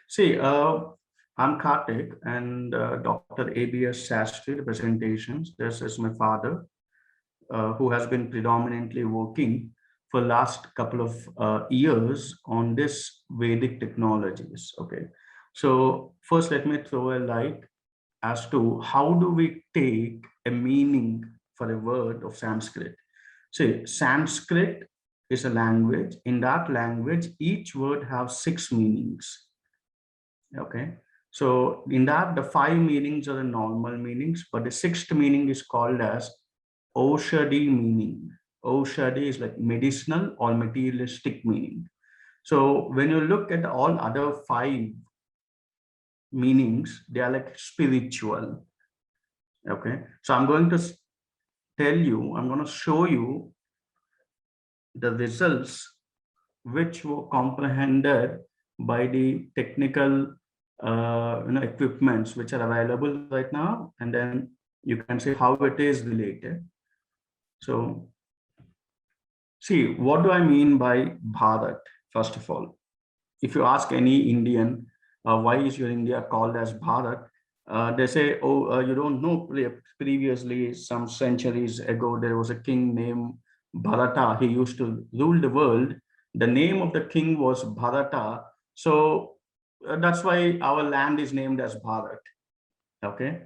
See, I'm Karthik and Dr. ABS Sastry, the presentations. This is my father, who has been predominantly working for last couple of years on this Vedic technologies. Okay, so first let me throw a light as to how do we take a meaning for a word of Sanskrit. See, Sanskrit is a language. In that language, each word has six meanings. Okay. So in that, the five meanings are the normal meanings, but the sixth meaning is called as Oshadi meaning. Oshadi is like medicinal or materialistic meaning. So when you look at all other five meanings, they are like spiritual. Okay. So I'm going to tell you, I'm going to show you the results which were comprehended by the technical equipments which are available right now, and then you can see how it is related. So see, what do I mean by Bharat? First of all, if you ask any Indian, why is your India called as Bharat? They say, oh, you don't know, previously, some centuries ago, there was a king named Bharata. He used to rule the world. The name of the king was Bharata. So that's why our land is named as Bharat. Okay.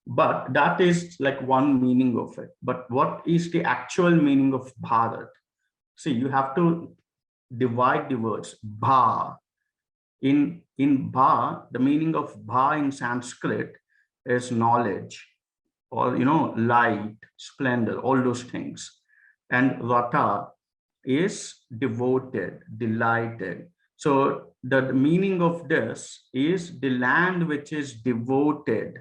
But that is like one meaning of it. But what is the actual meaning of Bharat? See, you have to divide the words. Bha. In Bha, the meaning of Bha in Sanskrit is knowledge, or light, splendor, all those things. And Rata is devoted, delighted. So the meaning of this is the land which is devoted,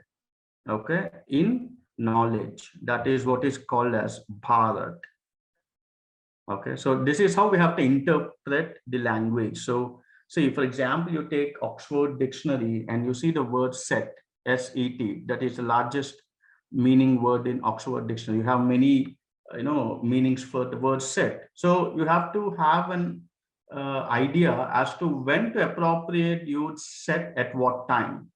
okay, in knowledge. That is what is called as Bharat. Okay, so this is how we have to interpret the language. So see, for example, you take Oxford Dictionary and you see the word set, S-E-T, that is the largest meaning word in Oxford Dictionary. You have many, meanings for the word set. So you have to have an idea as to when to appropriate use set at what time,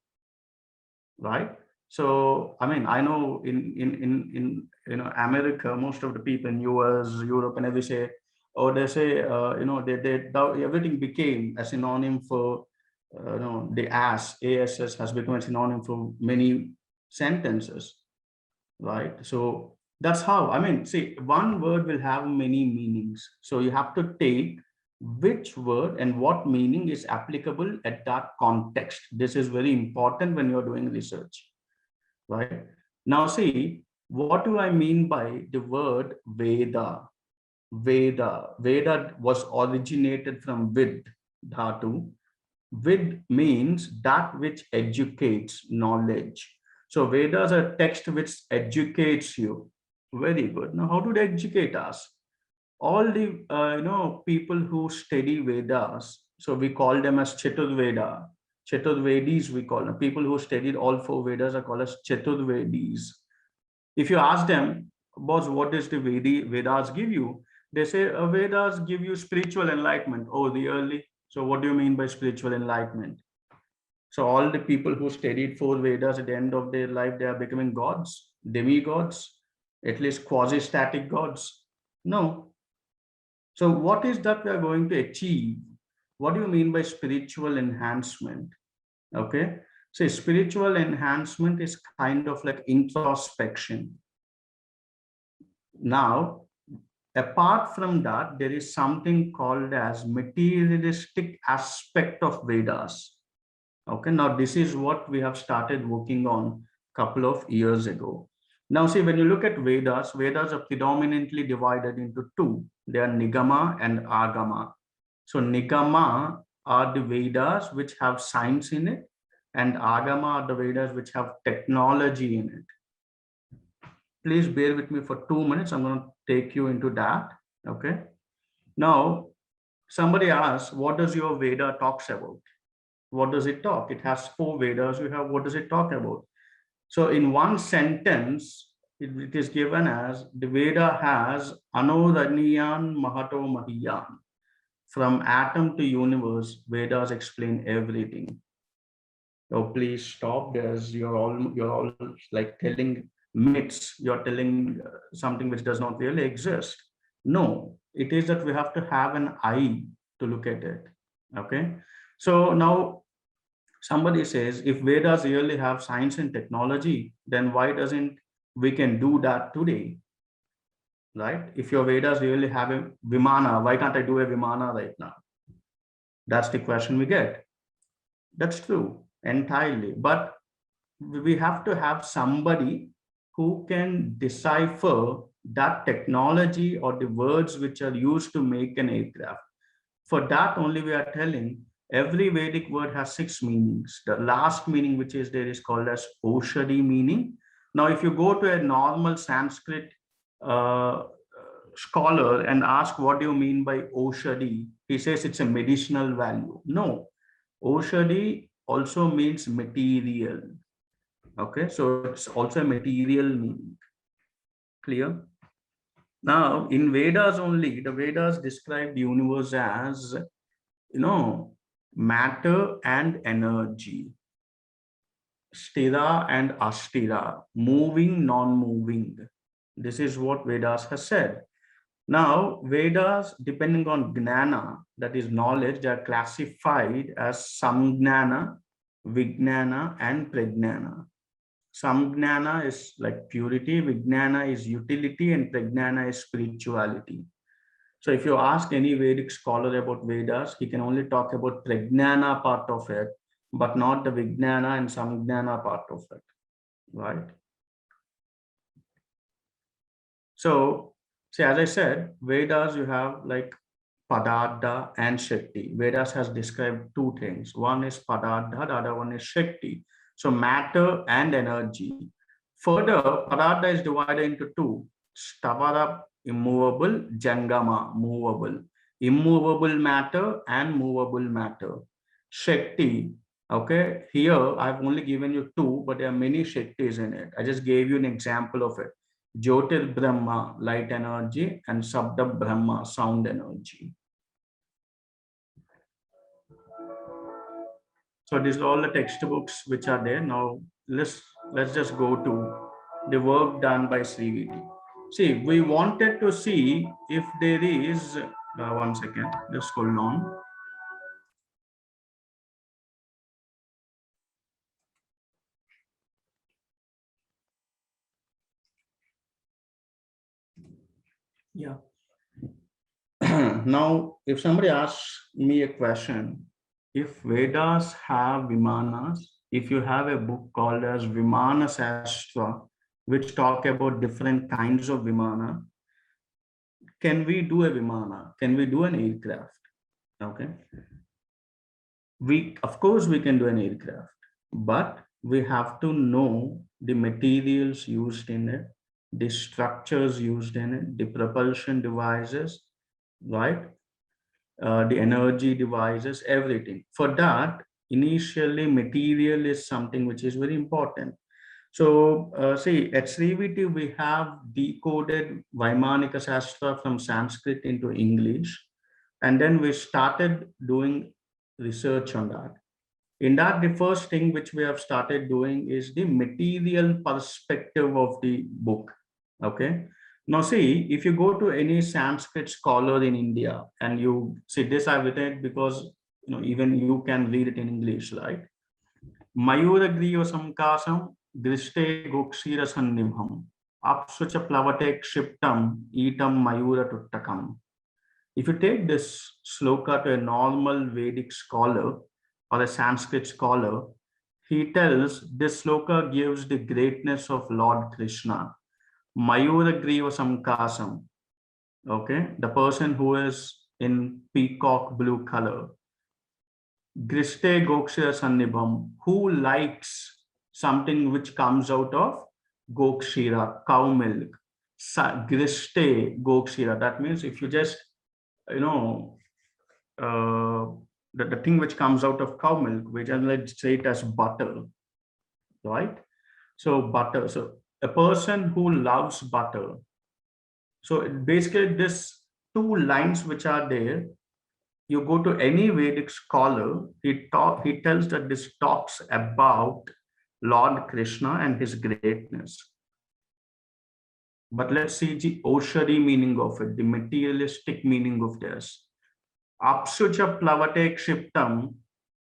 right? So I mean, I know in America, most of the people in US, Europe, and they say, or they say, everything became a synonym for the ass has become a synonym for many sentences, right? So that's how, I mean, see, one word will have many meanings. So you have to take which word and what meaning is applicable at that context. This is very important when you're doing research, right? Now see, what do I mean by the word Veda? Veda was originated from Vid Dhatu. Vid means that which educates, knowledge. So Vedas are text which educates you. Very good. Now, how do they educate us? All the people who study Vedas, so we call them as Chaturveda. Chaturvedis we call them. People who studied all four Vedas are called as Chaturvedis. If you ask them, boss, what does the Vedas give you? They say Vedas give you spiritual enlightenment. Oh, really? So what do you mean by spiritual enlightenment? So all the people who studied four Vedas at the end of their life, they are becoming gods, demigods, at least quasi-static gods. No. So what is that we are going to achieve? What do you mean by spiritual enhancement? Okay. So spiritual enhancement is kind of like introspection. Now, apart from that, there is something called as materialistic aspect of Vedas. Okay, now this is what we have started working on a couple of years ago. Now see, when you look at Vedas, Vedas are predominantly divided into two. They are Nigama and Agama. So Nigama are the Vedas which have science in it, and Agama are the Vedas which have technology in it. Please bear with me for 2 minutes. I'm going to take you into that. Okay. Now, somebody asks, what does your Veda talks about? What does it talk? It has four Vedas. You have, what does it talk about? So in one sentence, it is given as the Veda has Anuraniyan Mahato Mahiyan. From atom to universe, Vedas explain everything. Oh, please stop this. You're all like telling myths. You're telling something which does not really exist. No, it is that we have to have an eye to look at it. Okay. So now somebody says, if Vedas really have science and technology, then why doesn't we can do that today? Right? If your Vedas really have a Vimana, why can't I do a Vimana right now? That's the question we get. That's true entirely. But we have to have somebody who can decipher that technology or the words which are used to make an aircraft. For that only we are telling every Vedic word has 6 meanings. The last meaning which is there is called as Oshadi meaning. Now, if you go to a normal Sanskrit uh, scholar and ask what do you mean by Oshadi, he says it's a medicinal value. No, Oshadi also means material. Okay, so it's also a material meaning. Clear? Now, in Vedas only, the Vedas describe the universe as, matter and energy, stira and astira, moving, non-moving. This is what Vedas has said. Now, Vedas, depending on gnana, that is knowledge, they are classified as samgnana, vignana, and pragnana. Samgnana is like purity, Vijnana is utility, and Pragnana is spirituality. So if you ask any Vedic scholar about Vedas, he can only talk about Pragnana part of it, but not the Vijnana and Samgnana part of it, right? So, see, as I said, Vedas, you have like Padartha and Shakti. Vedas has described two things. One is Padartha, the other one is Shakti. So matter and energy. Further, Padartha is divided into two. Stavara, immovable, Jangama, movable. Immovable matter and movable matter. Shakti, okay, here I've only given you two, but there are many Shaktis in it. I just gave you an example of it. Jyotir Brahma, light energy, and Sabda Brahma, sound energy. So these are all the textbooks which are there. Now let's just go to the work done by Sriviti. See, we wanted to see if there is, one second, just hold on. Yeah. Now, if somebody asks me a question, if Vedas have Vimanas, if you have a book called as Vimana Sastra, which talk about different kinds of Vimana, can we do a Vimana? Can we do an aircraft? Okay. Of course, we can do an aircraft, but we have to know the materials used in it, the structures used in it, the propulsion devices, right? The energy devices, everything. For that, initially, material is something which is very important. So, see, at Sriviti, we have decoded Vaimanika Shastra from Sanskrit into English, and then we started doing research on that. In that, the first thing which we have started doing is the material perspective of the book. Okay. Now, see, if you go to any Sanskrit scholar in India and you see this, I've written it because even you can read it in English, right? Mayuragriyo samkasam driste gokshira sannibham apsucha plavate kshiptam etam mayura tuttakam. If you take this sloka to a normal Vedic scholar or a Sanskrit scholar, he tells this sloka gives the greatness of Lord Krishna. Mayuragriva Samkasam. Okay, the person who is in peacock blue color. Griste Gokshira Sannibham, who likes something which comes out of Gokshira, cow milk. Griste Gokshira. That means if you just, you know, the thing which comes out of cow milk, we generally say it as butter, right? So butter. So a person who loves butter. So basically, this two lines which are there, you go to any Vedic scholar, he tells that this talks about Lord Krishna and his greatness. But let's see the Oshari meaning of it, the materialistic meaning of this. Apsucha plavate kshiptam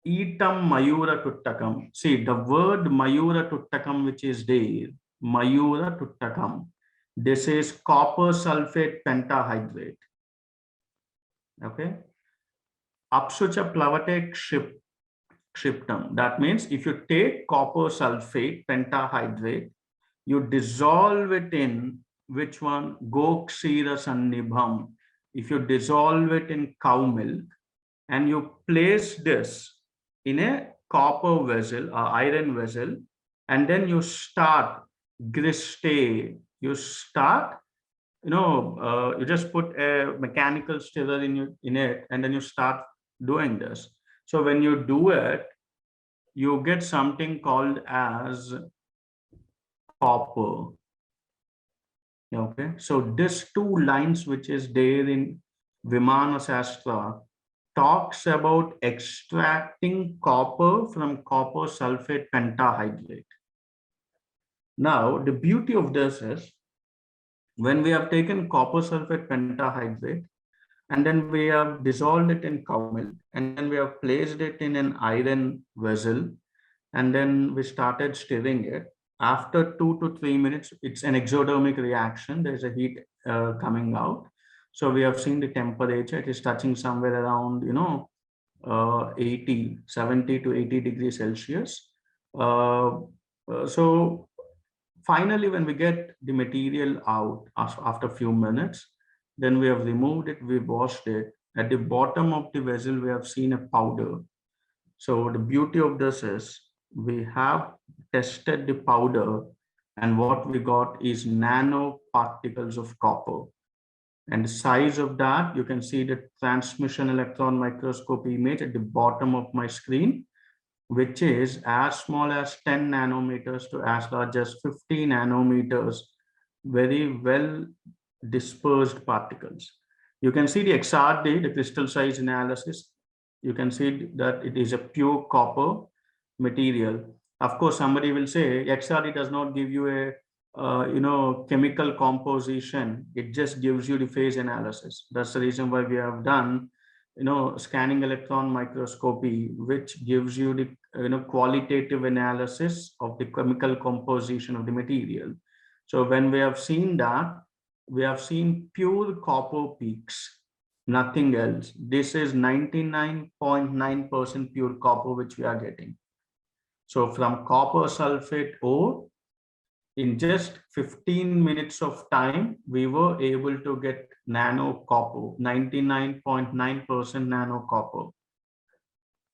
etam mayura tuttakam. See, the word mayura tuttakam, which is there, mayura tuttakam, this is copper sulfate pentahydrate. Okay. Apsucha plavate kshiptam. That means if you take copper sulfate pentahydrate, you dissolve it in which one? Gokshira sannibham. If you dissolve it in cow milk and you place this in a copper vessel or iron vessel, and then you start griste, you start, you just put a mechanical stirrer in it, and then you start doing this. So when you do it, you get something called as copper. Okay, so this two lines which is there in Vimana Shastra talks about extracting copper from copper sulfate pentahydrate. Now, the beauty of this is when we have taken copper sulfate pentahydrate and then we have dissolved it in cow milk and then we have placed it in an iron vessel and then we started stirring it. After 2 to 3 minutes, it's an exothermic reaction. There's a heat coming out. So we have seen the temperature. It is touching somewhere around, 70 to 80 degrees Celsius. So finally, when we get the material out after a few minutes, then we have removed it, we washed it. At the bottom of the vessel, we have seen a powder. So the beauty of this is we have tested the powder and what we got is nanoparticles of copper. And the size of that, you can see the transmission electron microscope image at the bottom of my screen, which is as small as 10 nanometers to as large as 50 nanometers, very well dispersed particles. You can see the XRD, the crystal size analysis. You can see that it is a pure copper material. Of course, somebody will say XRD does not give you a chemical composition. It just gives you the phase analysis. That's the reason why we have done scanning electron microscopy, which gives you the qualitative analysis of the chemical composition of the material. So when we have seen that, we have seen pure copper peaks, nothing else. This is 99.9% pure copper which we are getting. So from copper sulfate ore, in just 15 minutes of time, we were able to get nano copper, 99.9% nano copper.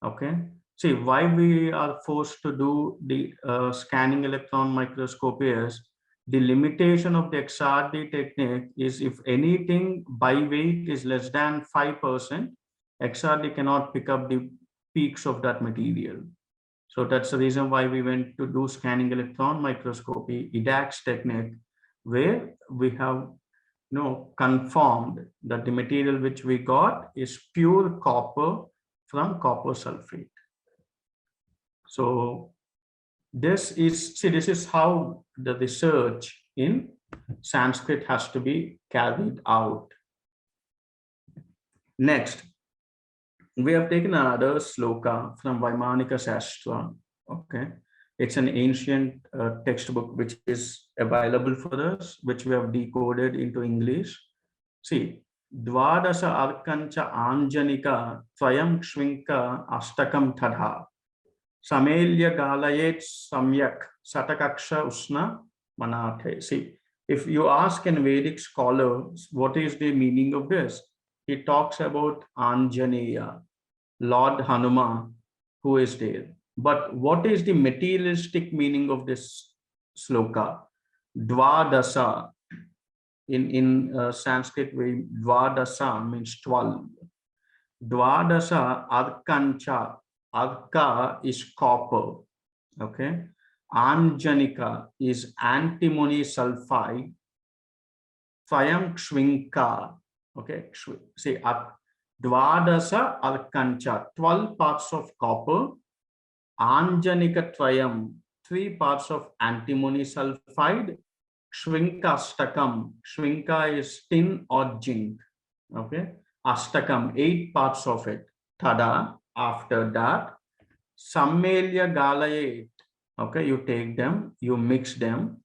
Okay. See, why we are forced to do the scanning electron microscopy is the limitation of the XRD technique is if anything by weight is less than 5%, XRD cannot pick up the peaks of that material. So that's the reason why we went to do scanning electron microscopy, EDAX technique, where we have confirmed that the material which we got is pure copper from copper sulfate. So this is how the research in Sanskrit has to be carried out. Next, we have taken another sloka from Vaimanika Shastra. Okay, it's an ancient textbook which is available for us, which we have decoded into English. See, Dvadasa Arkancha Anjanika Tvayam Shvinka Ashtakam Tadha Samelya Galayet Samyak Satakaksha Usna Manathe. See, if you ask an Vedic scholar what is the meaning of this, he talks about Anjaneya, Lord Hanuman, who is there. But what is the materialistic meaning of this sloka? Dvadasa. In Sanskrit, Dvadasa means 12. Dvadasa Arkancha. Arka is copper. Okay. Anjanika is antimony sulfide. Tvayam Kshvinka. Okay. See, Dvadasa Arkancha, 12 parts of copper, Anjanika Trayam, 3 parts of antimony sulfide, Shvinka Astakam, Shvinka is tin or zinc, okay, Astakam, 8 parts of it, Tada, after that, Sammelya Galayate, okay, you take them, you mix them,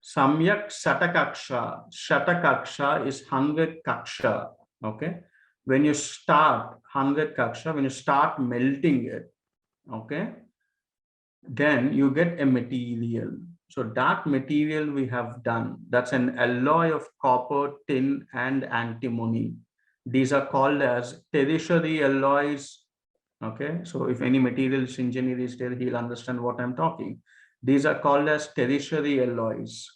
Samyak Satakaksha. Satakaksha is 100 kaksha. Okay. When you start 100 kaksha, when you start melting it, okay, then you get a material. So that material we have done, that's an alloy of copper, tin, and antimony. These are called as tertiary alloys. Okay. So if any materials engineer is there, he'll understand what I'm talking. These are called as tertiary alloys.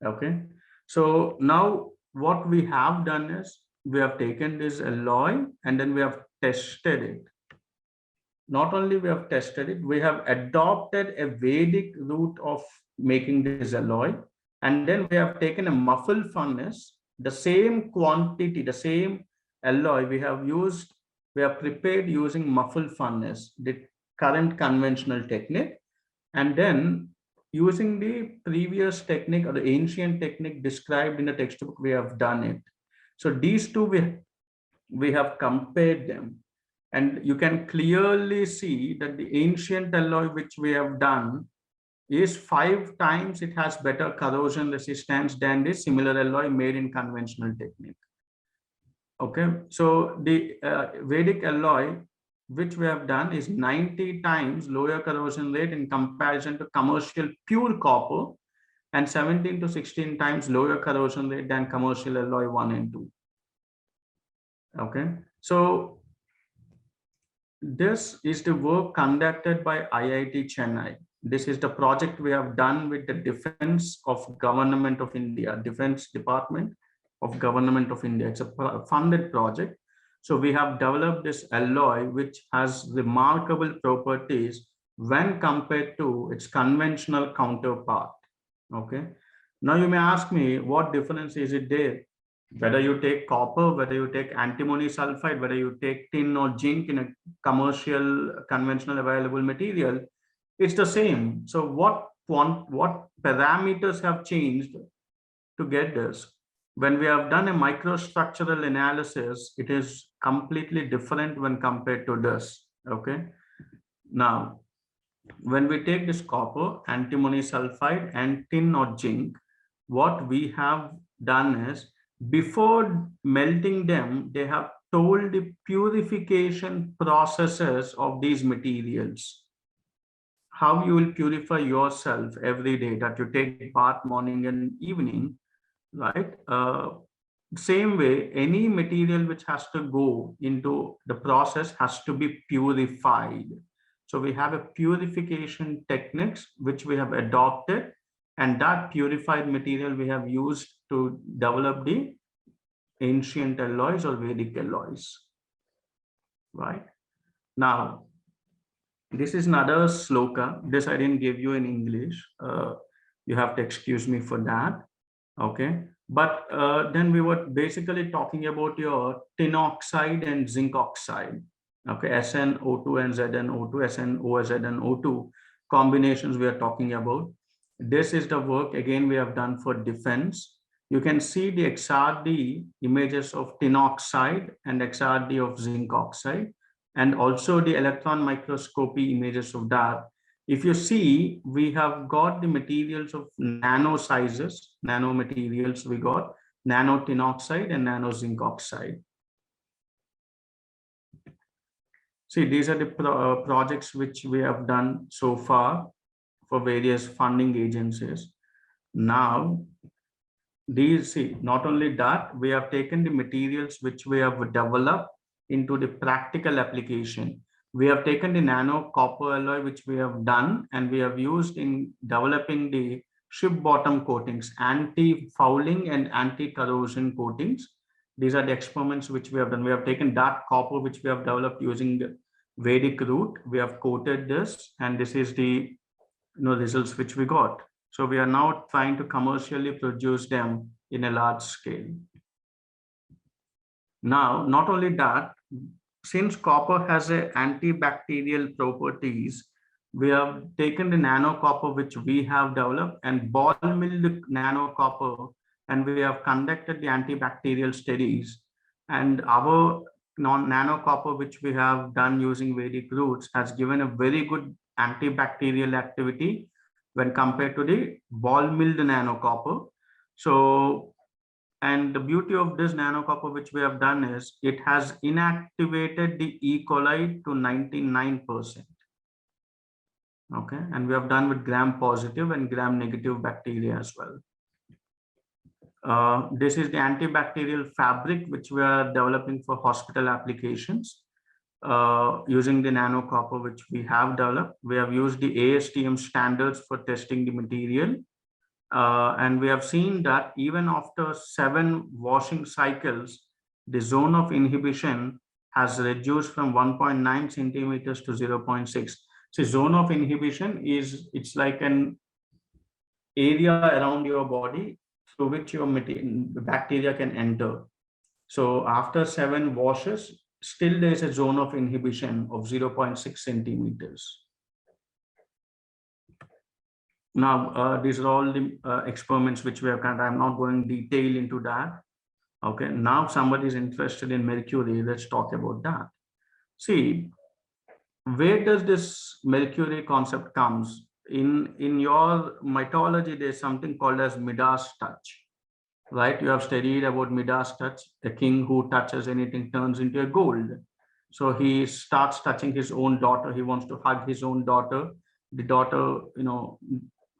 Okay, so now what we have done is we have taken this alloy and then we have tested it. Not only we have tested it, we have adopted a Vedic route of making this alloy, and then we have taken a muffle furnace, the same quantity, the same alloy we have used, we have prepared using muffle furnace, the current conventional technique, and then using the previous technique or the ancient technique described in the textbook, we have done it. So these two, we have compared them. And you can clearly see that the ancient alloy which we have done is 5 times it has better corrosion resistance than the similar alloy made in conventional technique. Okay, so the Vedic alloy which we have done is 90 times lower corrosion rate in comparison to commercial pure copper and 17 to 16 times lower corrosion rate than commercial alloy 1 and 2. Okay, so this is the work conducted by IIT Chennai. This is the project we have done with the Defense of Government of India, Defense Department of Government of India. It's a funded project. So we have developed this alloy, which has remarkable properties when compared to its conventional counterpart. Okay. Now you may ask me, what difference is it there? Whether you take copper, whether you take antimony sulfide, whether you take tin or zinc in a commercial, conventional available material, it's the same. So what parameters have changed to get this? When we have done a microstructural analysis, it is completely different when compared to this. Okay. Now, when we take this copper, antimony sulfide, and tin or zinc, what we have done is before melting them, they have told the purification processes of these materials. How you will purify yourself every day, that you take bath morning and evening, right? Same way, any material which has to go into the process has to be purified. So we have a purification techniques which we have adopted, and that purified material we have used to develop the ancient alloys or Vedic alloys. Right? Now, this is another sloka. This I didn't give you in English. You have to excuse me for that. Okay. But then we were basically talking about your tin oxide and zinc oxide. Okay, SnO2 and ZnO2, SnO, combinations we are talking about. This is the work again we have done for defense. You can see the XRD images of tin oxide and XRD of zinc oxide, and also the electron microscopy images of that. If you see, we have got the materials of nano sizes, nano materials we got, nano tin oxide and nano zinc oxide. See, these are the projects which we have done so far for various funding agencies. Now, these, see, not only that, we have taken the materials which we have developed into the practical application. We have taken the nano copper alloy, which we have done, and we have used in developing the ship bottom coatings, anti-fouling and anti-corrosion coatings. These are the experiments which we have done. We have taken that copper, which we have developed using the Vedic route. We have coated this, and this is the results which we got. So we are now trying to commercially produce them in a large scale. Now, not only that, since copper has a antibacterial properties, we have taken the nano copper which we have developed and ball milled nano copper, and we have conducted the antibacterial studies. And our nano copper which we have done using Vedic roots has given a very good antibacterial activity when compared to the ball milled nano copper. So, and the beauty of this nanocopper which we have done is it has inactivated the E. coli to 99%. Okay, and we have done with gram positive and gram negative bacteria as well. This is the antibacterial fabric which we are developing for hospital applications using the nanocopper which we have developed. We have used the ASTM standards for testing the material. And we have seen that even after 7 washing cycles, the zone of inhibition has reduced from 1.9 centimeters to 0.6. So zone of inhibition is, it's like an area around your body through which your bacteria can enter. So after 7 washes, still there is a zone of inhibition of 0.6 centimeters. Now, these are all the experiments which we have done. I'm not going detail into that. Okay, now somebody is interested in mercury. Let's talk about that. See, where does this mercury concept comes? In your mythology, there's something called as Midas touch, right? You have studied about Midas touch. The king who touches anything turns into a gold. So he starts touching his own daughter. He wants to hug his own daughter. The daughter,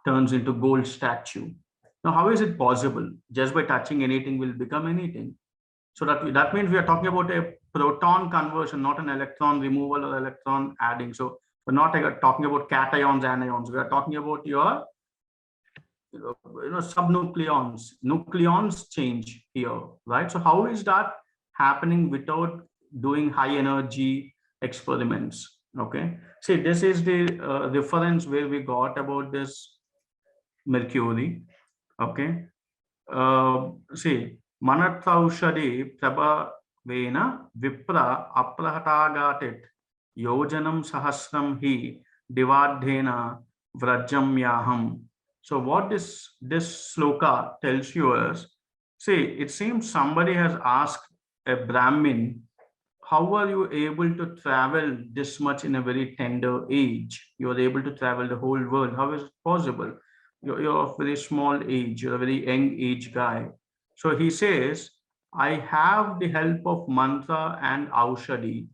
turns into gold statue. Now, how is it possible? Just by touching anything will become anything. So that means we are talking about a proton conversion, not an electron removal or electron adding. So we're not talking about cations, anions. We are talking about your subnucleons. Nucleons change here, right? So how is that happening without doing high energy experiments? Okay. See, this is the reference where we got about this mercury. Okay. See, Manatraushade Prabhavena Vipra Aprahatagatit Yojanam Sahasram Hi Divadhena Vrajam Yaham. So what this sloka tells you is, see, it seems somebody has asked a Brahmin, how are you able to travel this much in a very tender age? You are able to travel the whole world. How is it possible? You're of very small age, you're a very young age guy. So he says, I have the help of mantra and aushadi.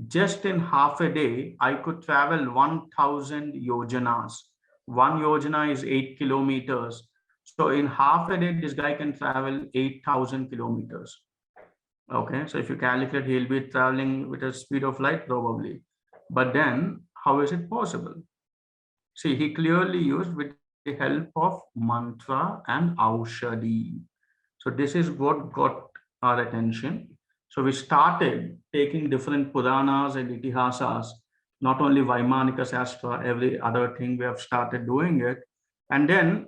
Just in half a day, I could travel 1,000 yojanas. 1 yojana is 8 kilometers. So in half a day, this guy can travel 8,000 kilometers. Okay, so if you calculate, he'll be traveling with a speed of light probably. But then, how is it possible? See, he clearly used with the help of mantra and aushadi. So this is what got our attention. So we started taking different Puranas and Itihasas, not only Vaimanika Shastra, every other thing we have started doing it. And then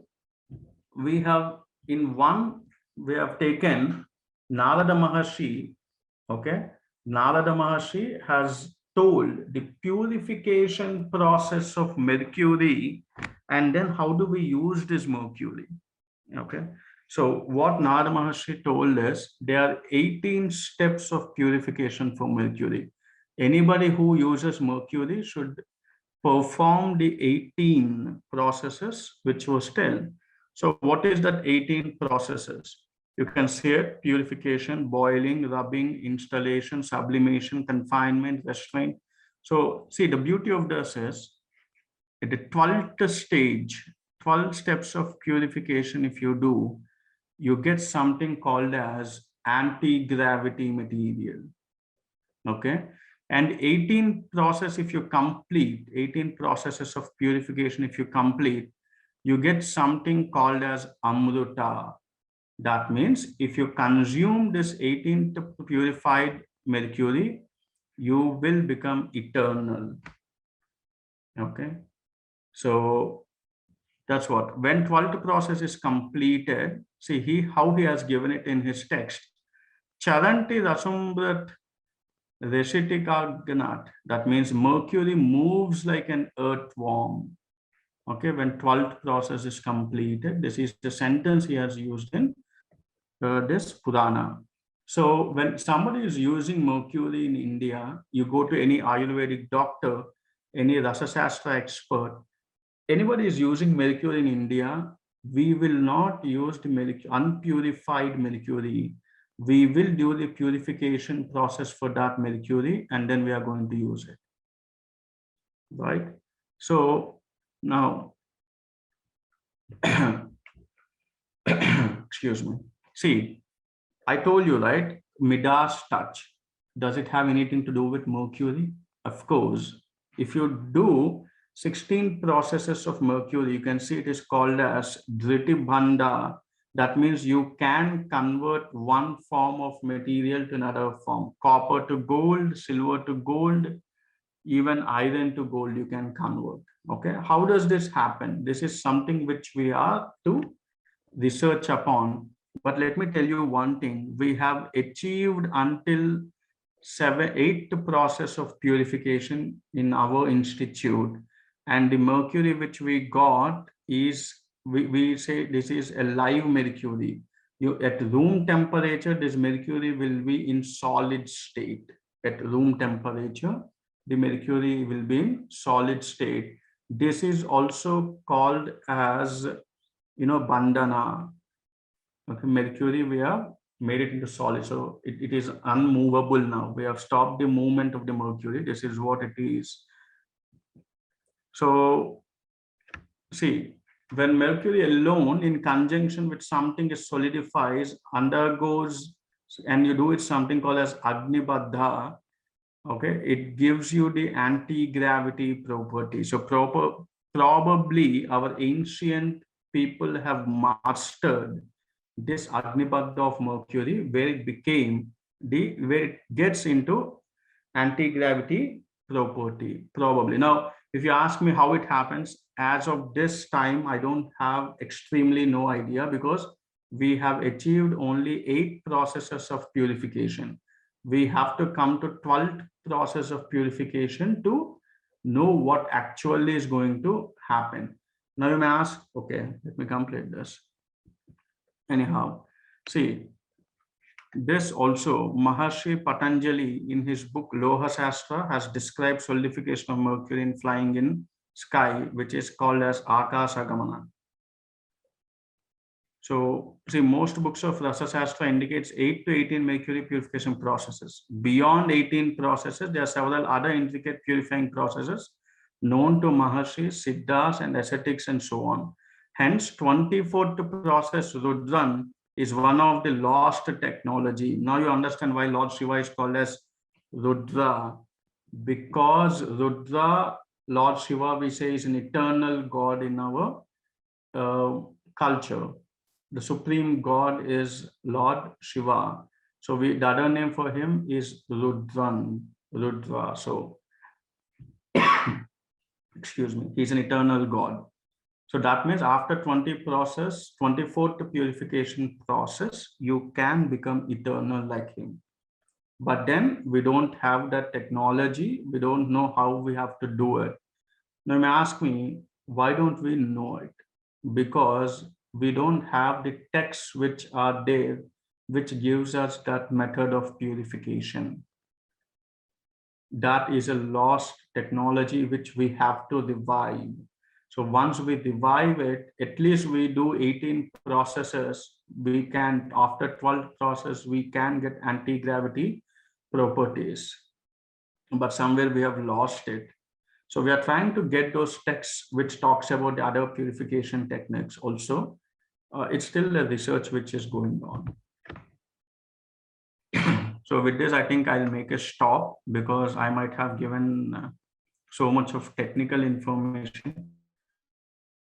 we have we have taken Narada Maharshi, okay? Narada Maharshi has told the purification process of mercury, and then how do we use this mercury, okay? So what Narada Maharshi told us, there are 18 steps of purification for mercury. Anybody who uses mercury should perform the 18 processes which was told. So what is that 18 processes? You can see it: purification, boiling, rubbing, installation, sublimation, confinement, restraint. So see, the beauty of this is at the 12th stage, 12 steps of purification, if you do, you get something called as anti-gravity material. Okay. And 18 process, if you complete, 18 processes of purification, if you complete, you get something called as Amruta. That means if you consume this 18th purified mercury, you will become eternal. Okay. So that's what, when 12th process is completed, see how he has given it in his text. Charanti Rasumrat Reshitikagnat. That means mercury moves like an earthworm. Okay, when 12th process is completed, this is the sentence he has used in this Purana. So when somebody is using mercury in India, you go to any Ayurvedic doctor, any Rasasastra expert, anybody is using mercury in India, we will not use the unpurified mercury. We will do the purification process for that mercury, and then we are going to use it. Right? So now, excuse me. See, I told you, right? Midas touch. Does it have anything to do with mercury? Of course. If you do 16 processes of mercury, you can see it is called as Dritibhanda. That means you can convert one form of material to another form. Copper to gold, silver to gold, even iron to gold you can convert. Okay. How does this happen? This is something which we are to research upon. But let me tell you one thing, we have achieved until 8th process of purification in our institute. And the mercury which we got is, we say this is a live mercury. You, at room temperature, this mercury will be in solid state. At room temperature, the mercury will be in solid state. This is also called as, bandhana. Okay, mercury, we have made it into solid, so it is unmovable now. We have stopped the movement of the mercury. This is what it is. So see, when mercury alone in conjunction with something is solidifies, undergoes, and you do it something called as Agnibadha, okay, it gives you the anti-gravity property. So probably our ancient people have mastered this Agnibadha of mercury, where it became where it gets into anti-gravity property, probably. Now, if you ask me how it happens, as of this time, I don't have extremely no idea, because we have achieved only 8 processes of purification. We have to come to 12th process of purification to know what actually is going to happen. Now you may ask, okay, let me complete this. Anyhow, see, this also, Maharshi Patanjali in his book Loha Shastra has described solidification of mercury in flying in sky, which is called as Akasa Gamana. So, see, most books of Rasa Shastra indicates 8 to 18 mercury purification processes. Beyond 18 processes, there are several other intricate purifying processes known to Maharshis, Siddhas, and ascetics, and so on. Hence, 24th process, Rudran, is one of the lost technology. Now you understand why Lord Shiva is called as Rudra, because Rudra, Lord Shiva, we say, is an eternal God in our culture. The supreme God is Lord Shiva. So the other name for him is Rudran, Rudra. So, excuse me, he's an eternal God. So that means after 24th purification process, you can become eternal like him. But then we don't have that technology. We don't know how we have to do it. Now you may ask me, why don't we know it? Because we don't have the texts which are there, which gives us that method of purification. That is a lost technology which we have to revive. So once we revive it, at least we do 18 processes, we can, after 12th process, we can get anti-gravity properties. But somewhere we have lost it. So we are trying to get those texts which talks about the other purification techniques also. It's still a research which is going on. So with this, I think I'll make a stop, because I might have given so much of technical information.